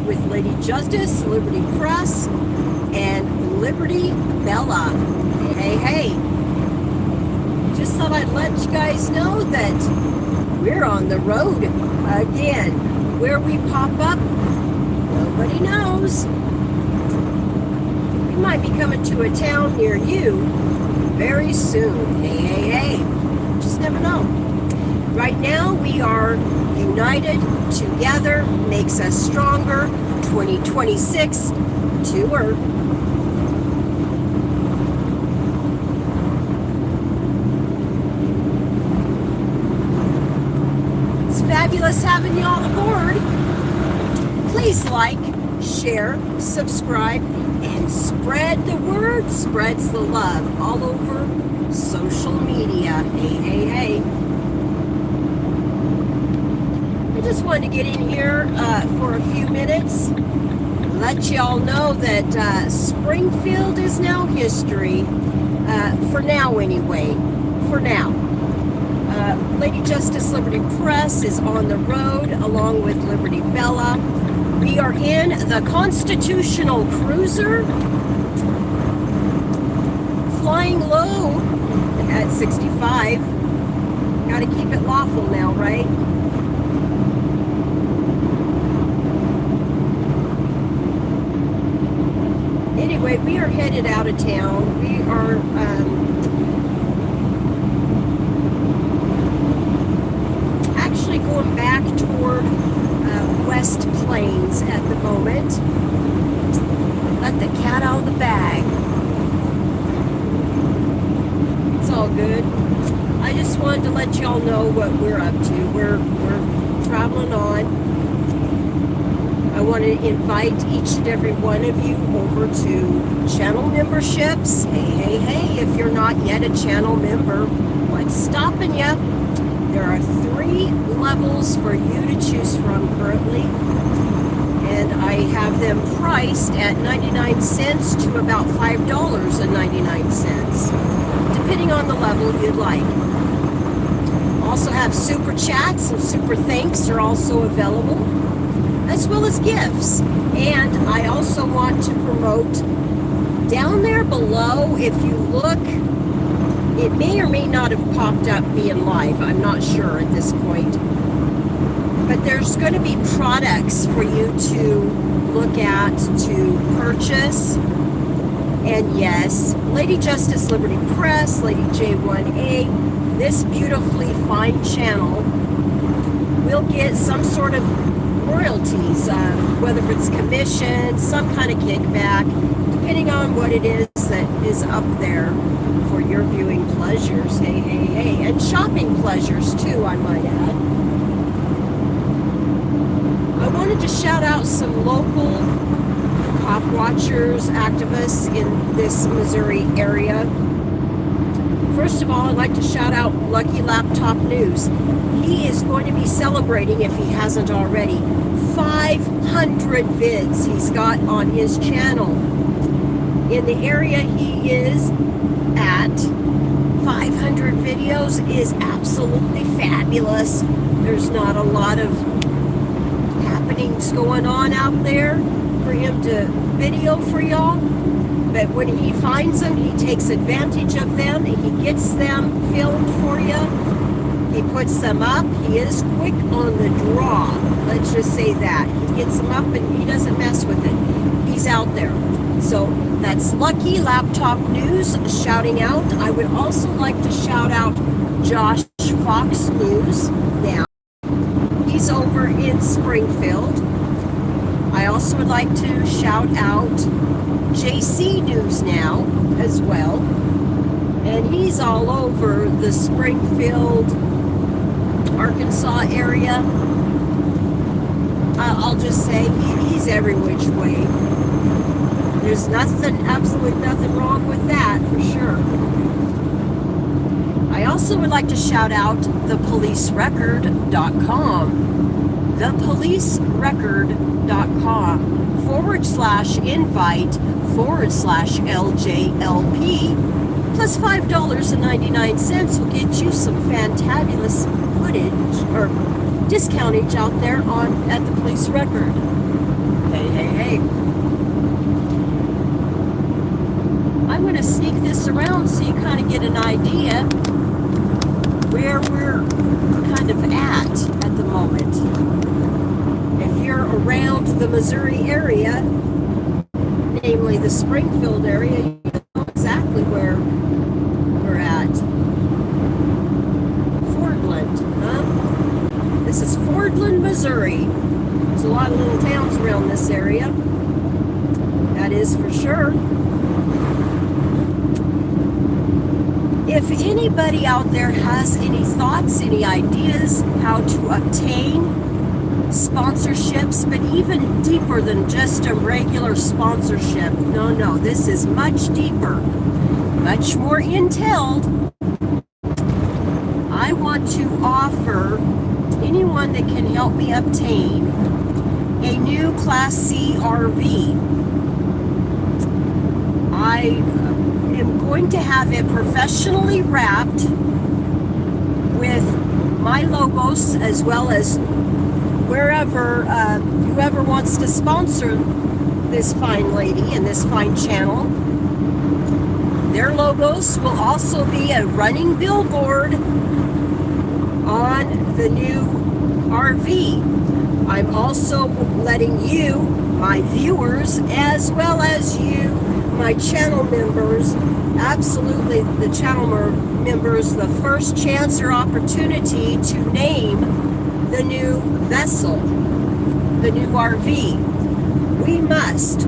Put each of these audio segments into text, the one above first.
with Lady Justice, Liberty Press, and Liberty Bella. Hey, hey. Just thought I'd let you guys know that we're on the road again. Where we pop up, nobody knows. We might be coming to a town near you very soon. Hey, hey, hey. Just never know. Right now, we are united together, makes us stronger. 2026 tour. It's fabulous having you all aboard. Please like, share, subscribe, and spread the word. Spreads the love all over social media. Hey, hey, hey. I just wanted to get in here for a few minutes, let y'all know that Springfield is now history, for now anyway, for now. Lady Justice Liberty Press is on the road along with Liberty Bella. We are in the Constitutional Cruiser, flying low at 65. Gotta keep it lawful now, right? Anyway, we are headed out of town. We are actually going back toward West Plains at the moment. Let the cat out of the bag. It's all good. I just wanted to let y'all know what we're up to. We're traveling on. I want to invite each and every one of you over to channel memberships. Hey, hey, hey, if you're not yet a channel member, what's stopping you? There are 3 levels for you to choose from currently, and I have them priced at 99 cents to about $5.99, depending on the level you'd like. Also have super chats and super thanks are also available, as well as gifts. And I also want to promote down there below, if you look, it may or may not have popped up being live, I'm not sure at this point, but there's going to be products for you to look at, to purchase. And yes, Lady Justice Liberty Press, Lady J1A, this beautifully fine channel will get some sort of royalties, whether it's commission, some kind of kickback, depending on what it is that is up there for your viewing pleasures. Hey, hey, hey. And shopping pleasures too, I might add. I wanted to shout out some local cop watchers, activists in this Missouri area. First of all, I'd like to shout out Lucky Laptop News. He is going to be celebrating, if he hasn't already, 500 vids he's got on his channel. In the area he is at, 500 videos is absolutely fabulous. There's not a lot of happenings going on out there for him to video for y'all. But when he finds them, he takes advantage of them. He gets them filmed for you. He puts them up. He is quick on the draw. Let's just say that. He gets them up and he doesn't mess with it. He's out there. So that's Lucky Laptop News shouting out. I would also like to shout out Josh Fox News now. He's over in Springfield. I also would like to shout out JC News now as well. And he's all over the Springfield, Arkansas area. I'll just say he's every which way. There's nothing, absolutely nothing wrong with that, for sure. I also would like to shout out thepolicerecord.com. thepolicerecord.com/invite/LJLP plus $5.99 will get you some fantabulous footage or discountage out there at the Police Record. Hey. I'm going to sneak this around so you kind of get an idea where we're kind of at the moment. If you're around the Missouri area, namely the Springfield area, you know exactly where we're at. Fordland, huh? This is Fordland, Missouri. There's a lot of little towns around this area. That is for sure. If anybody out there has any thoughts, any ideas how to obtain sponsorships, but even deeper than just a regular sponsorship. No, this is much deeper, much more entailed. I want to offer anyone that can help me obtain a new Class C RV. I am going to have it professionally wrapped with my logos, as well as wherever whoever wants to sponsor this fine lady and this fine channel, their logos will also be a running billboard on the new RV. I'm also letting you, my viewers, as well as you, my channel members, absolutely the channel members, the first chance or opportunity to name the new vessel, the new RV. We must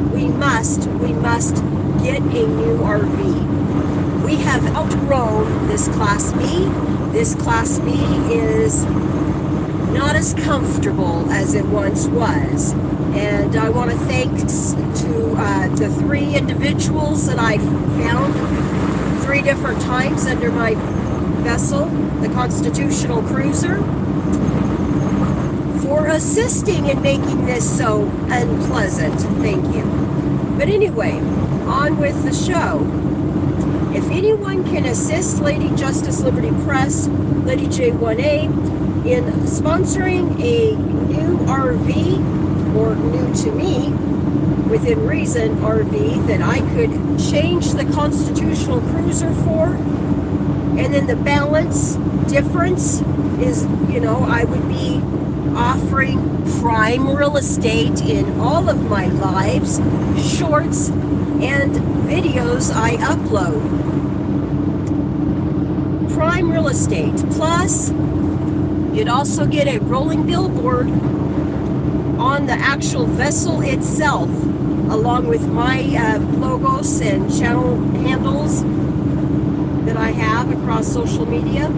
get a new RV. We have outgrown this Class B. This Class B is not as comfortable as it once was. And I want to thank the 3 individuals that I found 3 different times under my vessel, the Constitutional Cruiser, for assisting in making this so unpleasant. Thank you. But anyway, on with the show. If anyone can assist Lady Justice Liberty Press, LadyJ 1A, in sponsoring a new RV, or new to me, within reason, RV that I could change the Constitutional Cruiser for, and then the balance difference is, I would be offering prime real estate in all of my lives, shorts, and videos I upload. Prime real estate. Plus, you'd also get a rolling billboard on the actual vessel itself, along with my logos and channel handles that I have across social media.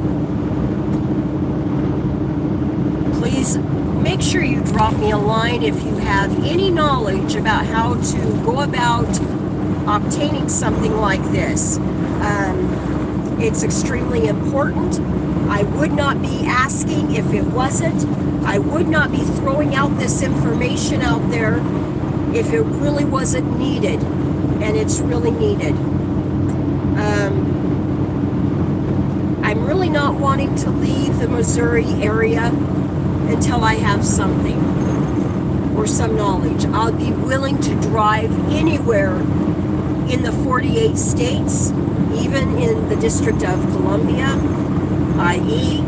Please make sure you drop me a line if you have any knowledge about how to go about obtaining something like this. It's extremely important. I would not be asking if it wasn't. I would not be throwing out this information out there if it really wasn't needed, and it's really needed. I'm really not wanting to leave the Missouri area until I have something or some knowledge. I'll be willing to drive anywhere in the 48 states, even in the District of Columbia, i.e.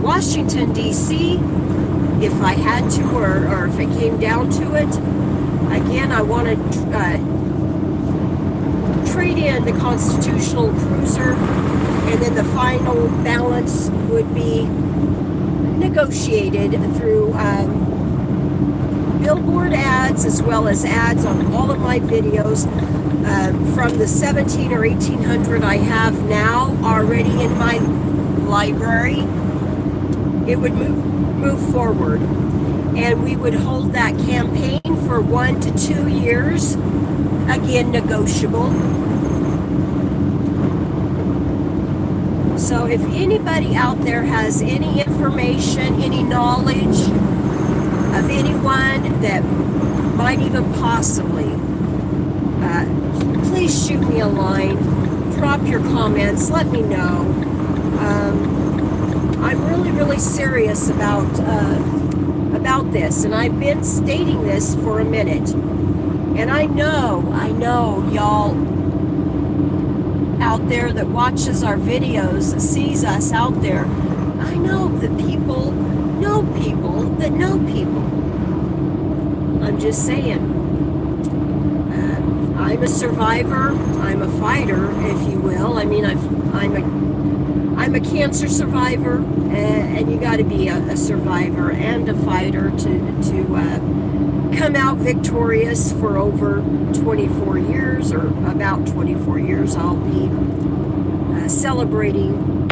Washington, D.C., if I had to, or if it came down to it. Again, I want to trade in the Constitutional Cruiser, and then the final balance would be negotiated through billboard ads, as well as ads on all of my videos from the 17 or 1800 I have now already in my library. It would move forward, and we would hold that campaign for 1 to 2 years, again negotiable. So if anybody out there has any information, any knowledge of anyone that might even possibly, please shoot me a line, drop your comments, let me know. I'm really, really serious about this, and I've been stating this for a minute. And I know y'all out there that watches our videos, sees us out there. I know that people know people that know people. I'm just saying. I'm a survivor. I'm a fighter, if you will. I mean, I'm a cancer survivor, and you got to be a survivor and a fighter to come out victorious for over 24 years, or about 24 years. I'll be celebrating.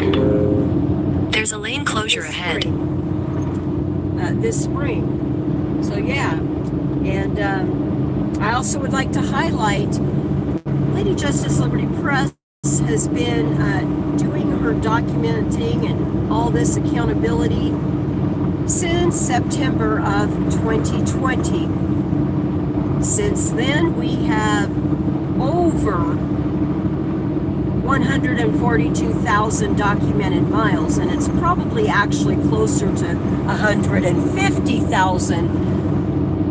There's a lane closure ahead. This spring. So yeah, and I also would like to highlight Lady Justice Liberty Press has been doing her documenting and all this accountability since September of 2020. Since then, we have over 142,000 documented miles, and it's probably actually closer to 150,000.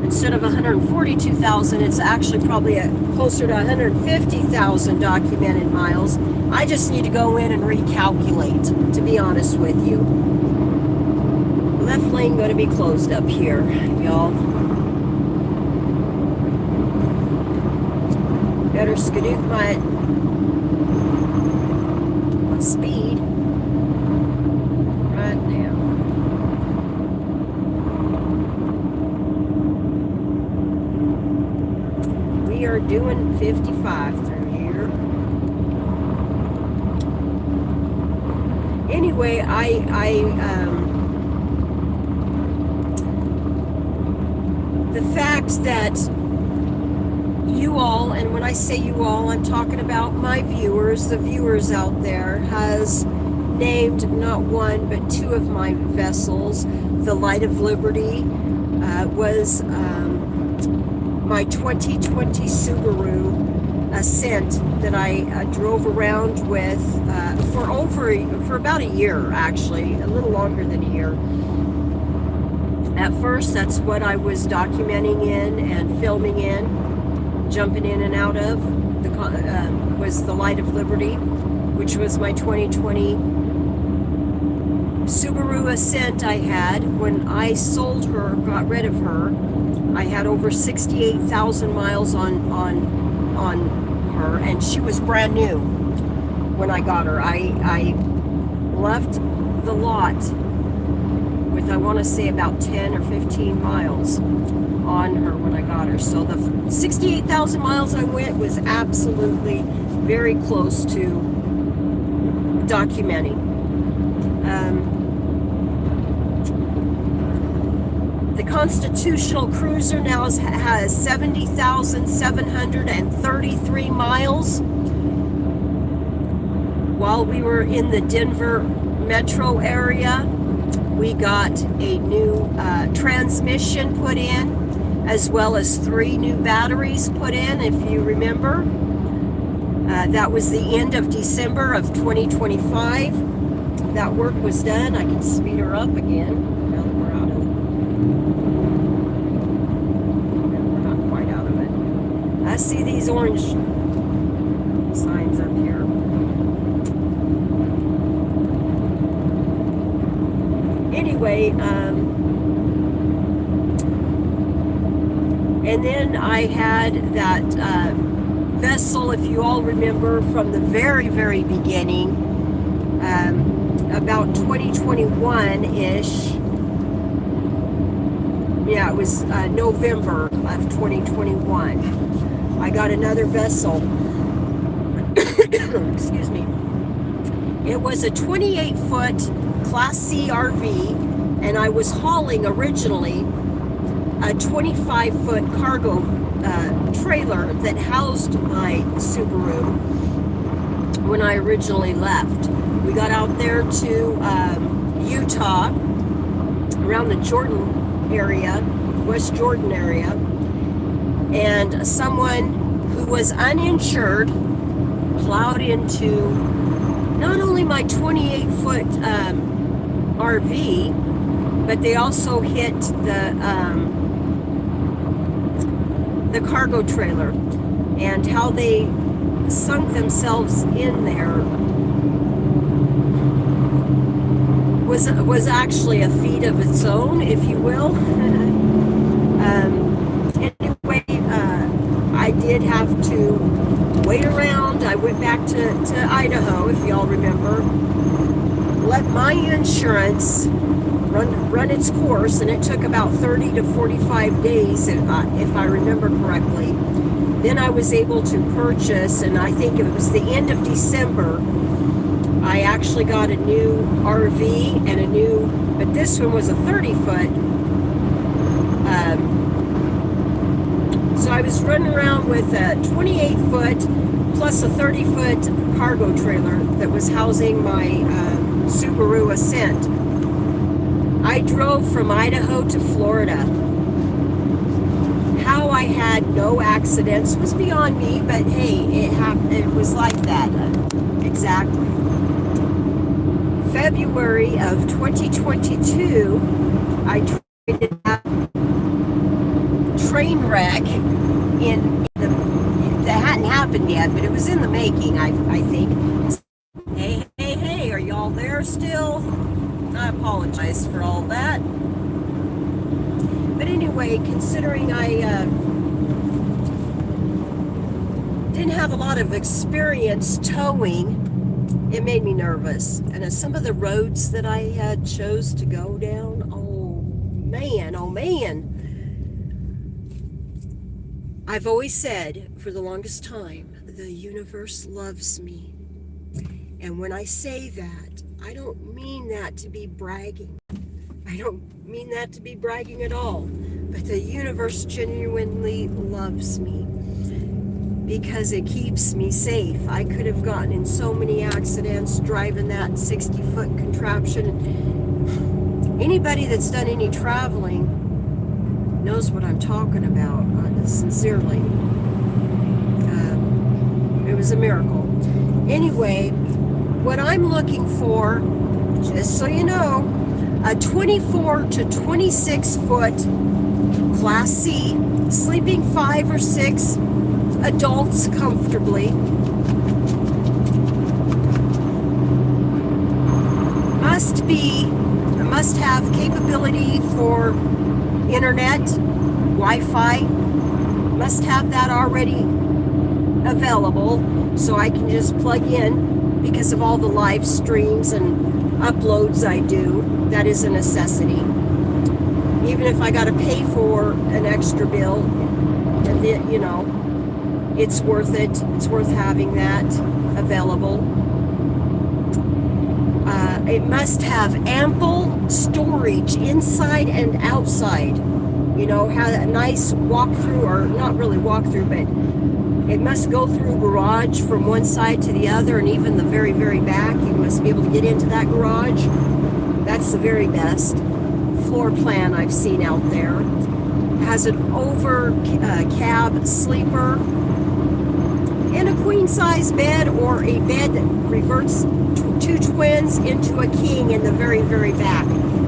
Instead of 142,000, it's actually probably closer to 150,000 documented miles. I just need to go in and recalculate, to be honest with you. Left lane going to be closed up here, y'all. Better skedoot my speed right now. We are doing 55 through here. Anyway, the fact that you all, and when I say you all, I'm talking about my viewers, the viewers out there, has named not one but two of my vessels. The Light of Liberty was my 2020 Subaru Ascent that I drove around with for about a year, actually, a little longer than a year. At first, that's what I was documenting in and filming in, jumping in and out of, was the Light of Liberty, which was my 2020 Subaru Ascent I had. When I sold her, got rid of her, I had over 68,000 miles on her, and she was brand new when I got her. I left the lot with, I want to say, about 10 or 15 miles on her when I got her. So the 68,000 miles I went was absolutely very close to documenting. The Constitutional Cruiser now has 70,733 miles. While we were in the Denver metro area, we got a new transmission put in, as well as 3 new batteries put in, if you remember. That was the end of December of 2025. That work was done. I can speed her up again. Now that we're out of it. We're not quite out of it. I see these orange signs up here. Anyway, and then I had that vessel, if you all remember from the very, very beginning, about 2021-ish. Yeah, it was November of 2021. I got another vessel. Excuse me. It was a 28-foot Class C RV, and I was hauling originally a 25-foot cargo trailer that housed my Subaru when I originally left. We got out there to Utah, around the Jordan area, West Jordan area, and someone who was uninsured plowed into not only my 28-foot RV, but they also hit the cargo trailer, and how they sunk themselves in there was actually a feat of its own, if you will. Anyway, I did have to wait around. I went back to Idaho, if y'all remember, let my insurance run its course, and it took about 30 to 45 days, if I remember correctly. Then I was able to purchase, and I think it was the end of December, I actually got a new RV and a new, but this one was a 30-foot. So I was running around with a 28-foot plus a 30-foot cargo trailer that was housing my Subaru Ascent. I drove from Idaho to Florida. How I had no accidents was beyond me, but hey, it was like that. Exactly. February of 2022, I traded that train wreck that hadn't happened yet, but it was in the making, I think. Hey, are y'all there still? I apologize for all that. But anyway, considering I didn't have a lot of experience towing, it made me nervous. And some of the roads that I had chose to go down, oh man. I've always said for the longest time, the universe loves me. And when I say that, I don't mean that to be bragging. I don't mean that to be bragging at all. But the universe genuinely loves me because it keeps me safe. I could have gotten in so many accidents driving that 60-foot contraption. Anybody that's done any traveling knows what I'm talking about, sincerely. It was a miracle. Anyway, what I'm looking for, just so you know, a 24 to 26 foot Class C, sleeping 5 or 6 adults comfortably. Must have capability for internet, Wi-Fi. Must have that already available, so I can just plug in because of all the live streams and uploads I do. That is a necessity. Even if I got to pay for an extra bill, and you know, it's worth it. It's worth having that available. It must have ample storage inside and outside. You know, have a nice walkthrough, or not really walkthrough, but it must go through garage from one side to the other, and even the very, very back. You must be able to get into that garage. That's the very best floor plan I've seen out there. It has an over cab sleeper and a queen size bed, or a bed that reverts two twins into a king in the very, very back.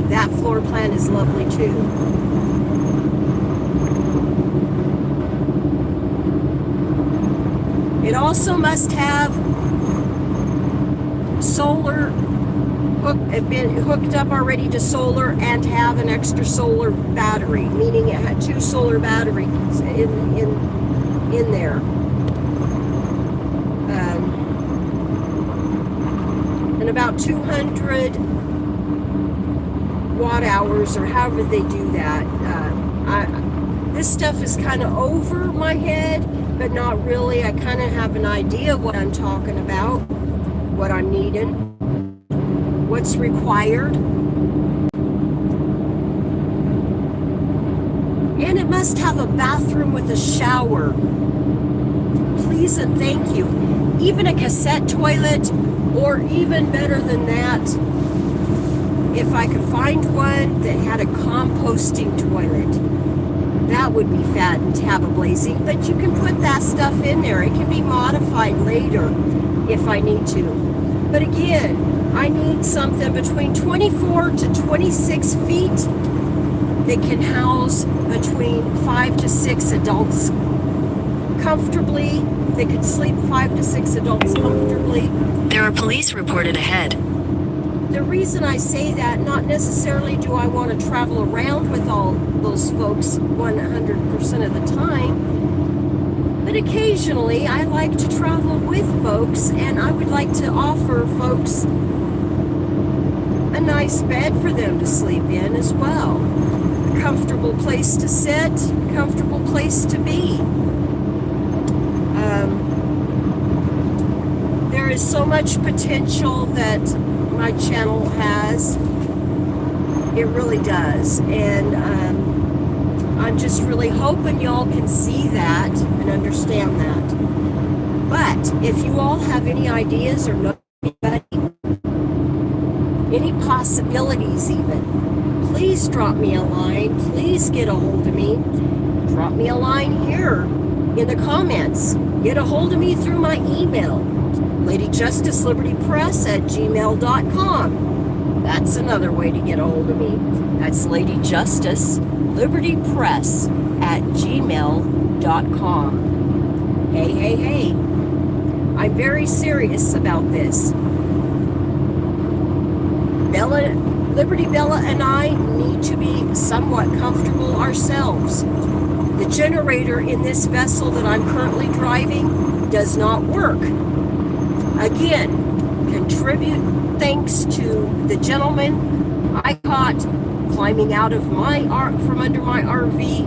That floor plan is lovely too. It also must have solar, been hooked up already to solar, and have an extra solar battery, meaning it had 2 solar batteries in there. And about 200 watt hours, or however they do that. This stuff is kind of over my head, but not really. I kind of have an idea what I'm talking about, what I'm needing, what's required. And it must have a bathroom with a shower. Please and thank you. Even a cassette toilet, or even better than that, if I could find one that had a composting toilet. That would be fat and tab-a-blazing, but you can put that stuff in there. It can be modified later if I need to. But again, I need something between 24 to 26 feet that can house between 5 to 6 adults comfortably. They could sleep 5 to 6 adults comfortably. There are police reported ahead. The reason I say that, not necessarily do I want to travel around with all those folks 100% of the time, but occasionally I like to travel with folks, and I would like to offer folks a nice bed for them to sleep in as well. A comfortable place to sit, a comfortable place to be. There is so much potential that my channel has. It really does. And I'm just really hoping y'all can see that and understand that. But if you all have any ideas or know anybody, any possibilities even, please drop me a line. Please get a hold of me. Drop me a line here in the comments. Get a hold of me through my email, LadyJusticeLibertyPress@gmail.com. That's another way to get a hold of me. That's LadyJusticeLibertyPress@gmail.com. Hey. I'm very serious about this. Liberty Bella and I need to be somewhat comfortable ourselves. The generator in this vessel that I'm currently driving does not work. Again, contribute thanks to the gentleman I caught climbing out of from under my RV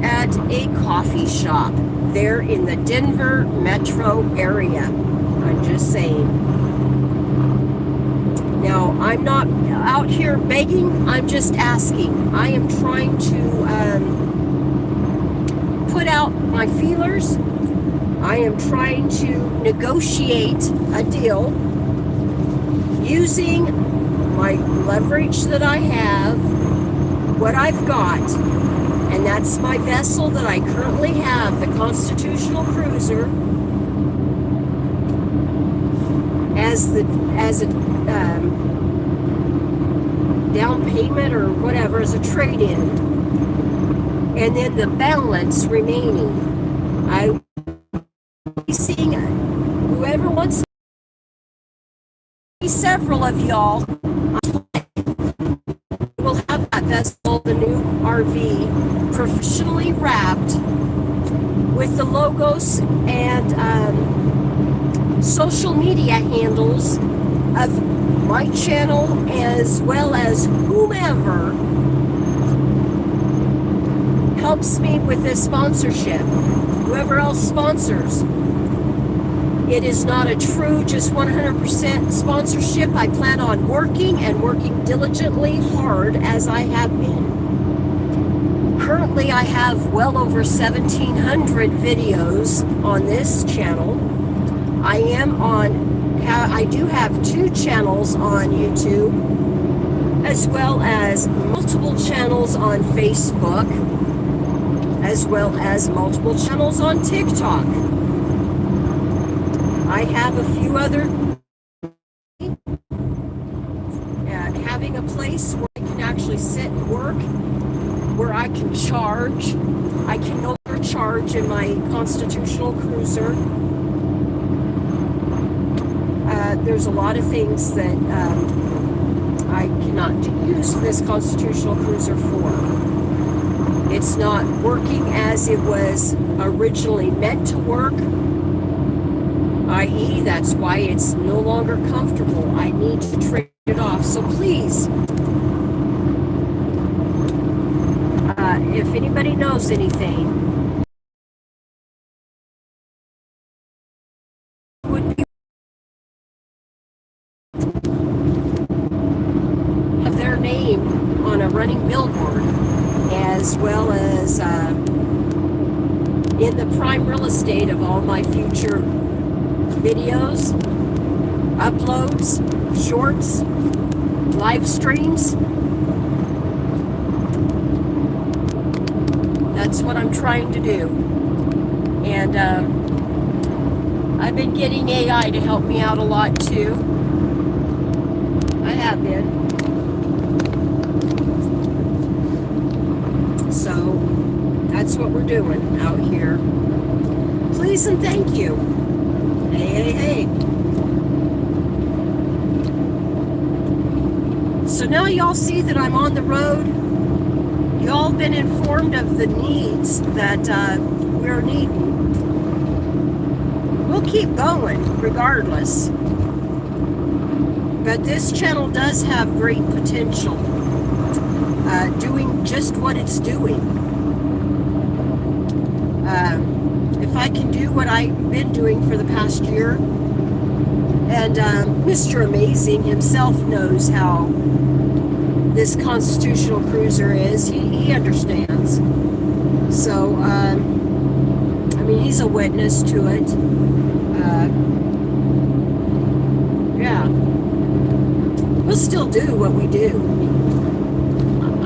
at a coffee shop there in the Denver metro area. I'm just saying. Now, I'm not out here begging, I'm just asking. I am trying to put out my feelers. I am trying to negotiate a deal using my leverage that I have, what I've got, and that's my vessel that I currently have, the Constitutional Cruiser, as a down payment or whatever, as a trade-in, and then the balance remaining. I will be seeing whoever wants, several of y'all will have that vessel, the new RV, professionally wrapped with the logos and social media handles of my channel, as well as whomever helps me with this sponsorship, whoever else sponsors. It is not a true just 100% sponsorship. I plan on working diligently hard as I have been. Currently I have well over 1,700 videos on this channel. I do have 2 channels on YouTube, as well as multiple channels on Facebook, as well as multiple channels on TikTok. I have a few other, having a place where I can actually sit and work, where I can charge. I can no longer charge in my Constitutional Cruiser. There's a lot of things that I cannot use this Constitutional Cruiser for. It's not working as it was originally meant to work, i.e. that's why it's no longer comfortable. I need to trade it off. So please, if anybody knows anything, would be have their name on a running billboard, as well as in the prime real estate of all my future videos, uploads, shorts, live streams. That's what I'm trying to do. And I've been getting AI to help me out a lot too. have been. So that's what we're doing out here. Please and thank you. Hey, hey, hey. So now y'all see that I'm on the road. Y'all have been informed of the needs that we're needing. We'll keep going regardless. But this channel does have great potential, doing just what it's doing. If I can do what I've been doing for the past year, and Mr. Amazing himself knows how this constitutional cruiser is. He understands. So, I mean, he's a witness to it. Yeah. We'll still do what we do.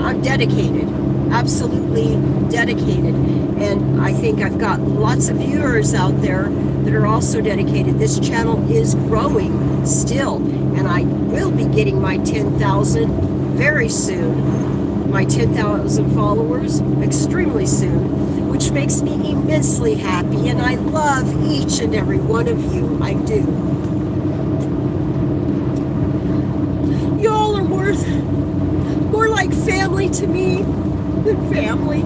I'm dedicated. Absolutely dedicated. And I think I've got lots of viewers out there that are also dedicated. This channel is growing still. And I will be getting my 10,000 very soon. My 10,000 followers extremely soon, which makes me immensely happy, and I love each and every one of you. I do. Y'all are more like family to me than family.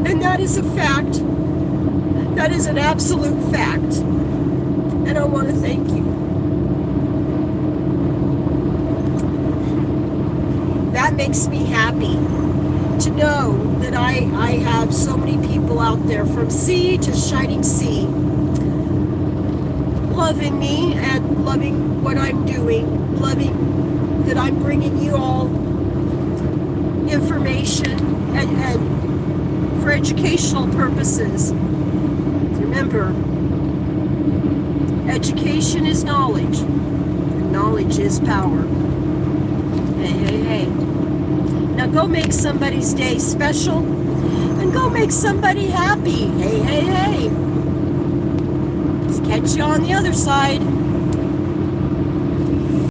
And that is a fact. That is an absolute fact. And I want to thank you. That makes me happy to know that I have so many people out there from sea to shining sea loving me and loving what I'm doing, loving that I'm bringing you all information and for educational purposes. Remember, education is knowledge, and knowledge is power. Hey, hey, hey. Now go make somebody's day special and go make somebody happy. Hey, hey, hey. Let's catch you on the other side.